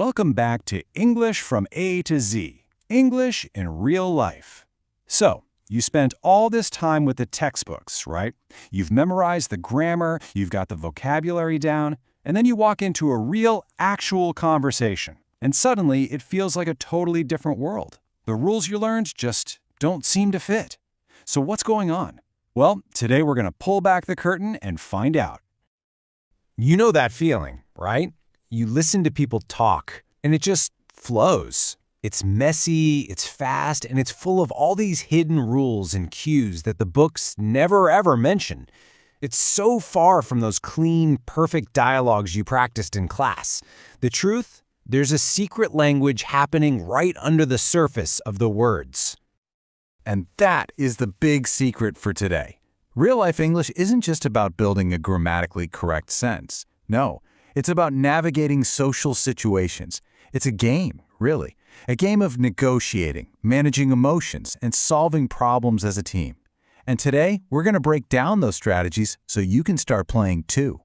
Welcome back to English from A to Z, English in real life. So, you spent all this time with the textbooks, right? You've memorized the grammar, you've got the vocabulary down, and then you walk into a real, actual conversation. And suddenly, it feels like a totally different world. The rules you learned just don't seem to fit. So what's going on? Well, today we're going to pull back the curtain and find out. You know that feeling, right? You listen to people talk, and it just flows. It's messy, it's fast, and it's full of all these hidden rules and cues that the books never ever mention. It's so far from those clean, perfect dialogues you practiced in class. The truth? There's a secret language happening right under the surface of the words. And that is the big secret for today. Real-life English isn't just about building a grammatically correct sentence. No, it's about navigating social situations. It's a game, really. A game of negotiating, managing emotions, and solving problems as a team. And today, we're going to break down those strategies so you can start playing too.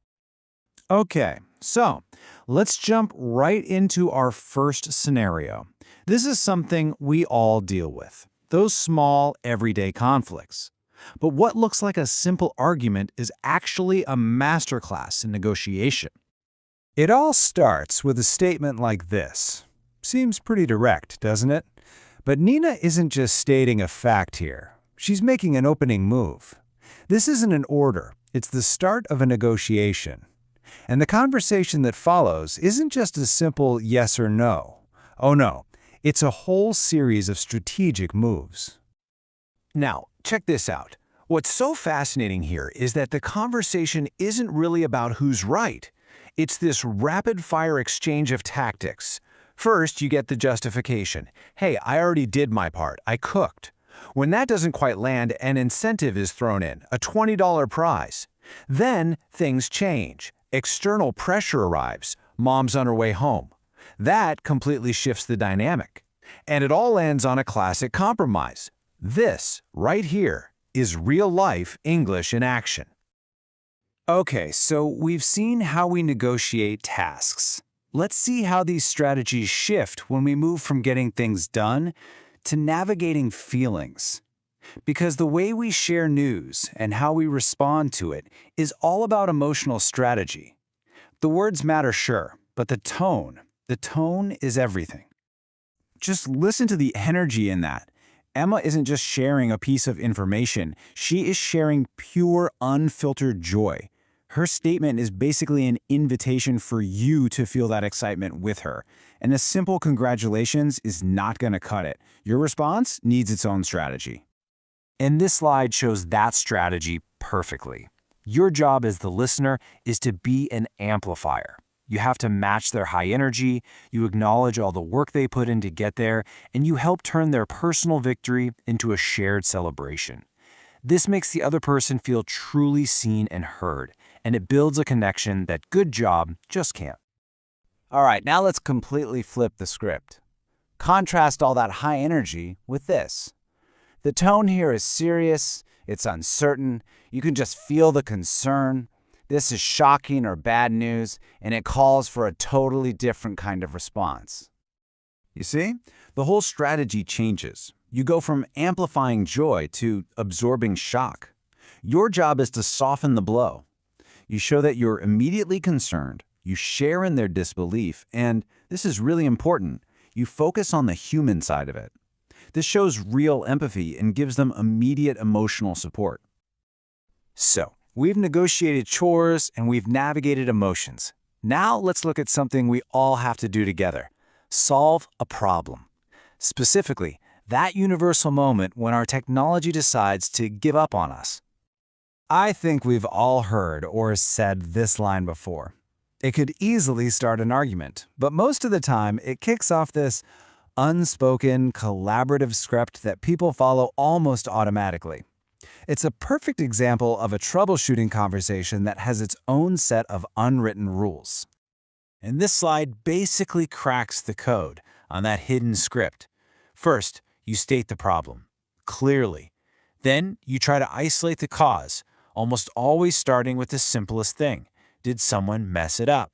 Okay, so let's jump right into our first scenario. This is something we all deal with, those small, everyday conflicts. But what looks like a simple argument is actually a masterclass in negotiation. It all starts with a statement like this. Seems pretty direct, doesn't it? But Nina isn't just stating a fact here. She's making an opening move. This isn't an order. It's the start of a negotiation. And the conversation that follows isn't just a simple yes or no. Oh no, it's a whole series of strategic moves. Now, check this out. What's so fascinating here is that the conversation isn't really about who's right. It's this rapid-fire exchange of tactics. First, you get the justification. Hey, I already did my part. I cooked. When that doesn't quite land, an incentive is thrown in, a $20 prize. Then, things change. External pressure arrives. Mom's on her way home. That completely shifts the dynamic. And it all ends on a classic compromise. This, right here, is real-life English in action. Okay, so we've seen how we negotiate tasks. Let's see how these strategies shift when we move from getting things done to navigating feelings. Because the way we share news and how we respond to it is all about emotional strategy. The words matter, sure, but the tone is everything. Just listen to the energy in that. Emma isn't just sharing a piece of information, she is sharing pure, unfiltered joy. Her statement is basically an invitation for you to feel that excitement with her. And a simple congratulations is not going to cut it. Your response needs its own strategy. And this slide shows that strategy perfectly. Your job as the listener is to be an amplifier. You have to match their high energy, you acknowledge all the work they put in to get there, and you help turn their personal victory into a shared celebration. This makes the other person feel truly seen and heard, and it builds a connection that good job just can't. All right, now let's completely flip the script. Contrast all that high energy with this. The tone here is serious, it's uncertain, you can just feel the concern. This is shocking or bad news, and it calls for a totally different kind of response. You see, the whole strategy changes. You go from amplifying joy to absorbing shock. Your job is to soften the blow. You show that you're immediately concerned, you share in their disbelief, and, this is really important, you focus on the human side of it. This shows real empathy and gives them immediate emotional support. So, we've negotiated chores and we've navigated emotions. Now let's look at something we all have to do together. Solve a problem. Specifically, that universal moment when our technology decides to give up on us. I think we've all heard or said this line before. It could easily start an argument, but most of the time it kicks off this unspoken, collaborative script that people follow almost automatically. It's a perfect example of a troubleshooting conversation that has its own set of unwritten rules. And this slide basically cracks the code on that hidden script. First, you state the problem clearly. Then, you try to isolate the cause, almost always starting with the simplest thing. Did someone mess it up?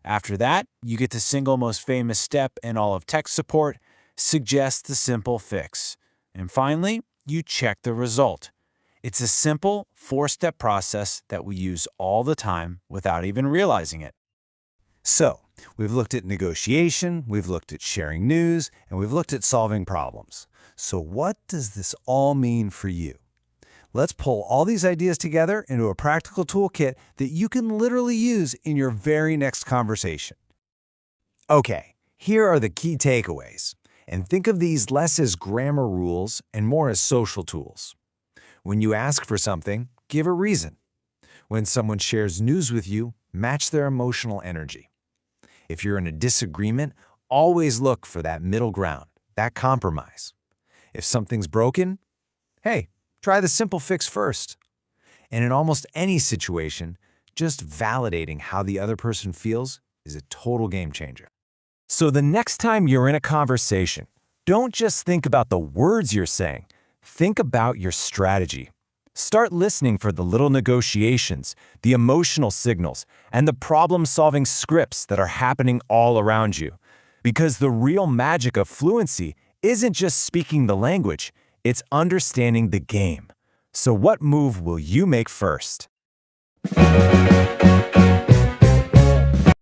After that, you get the single most famous step in all of tech support: suggest the simple fix. And finally, you check the result. It's a simple 4-step process that we use all the time without even realizing it. So, we've looked at negotiation, we've looked at sharing news, and we've looked at solving problems. So what does this all mean for you? Let's pull all these ideas together into a practical toolkit that you can literally use in your very next conversation. Okay, here are the key takeaways. And think of these less as grammar rules and more as social tools. When you ask for something, give a reason. When someone shares news with you, match their emotional energy. If you're in a disagreement, always look for that middle ground, that compromise. If something's broken, hey, try the simple fix first. And in almost any situation, just validating how the other person feels is a total game changer. So the next time you're in a conversation, don't just think about the words you're saying. Think about your strategy. Start listening for the little negotiations, the emotional signals, and the problem-solving scripts that are happening all around you. Because the real magic of fluency isn't just speaking the language, it's understanding the game. So what move will you make first?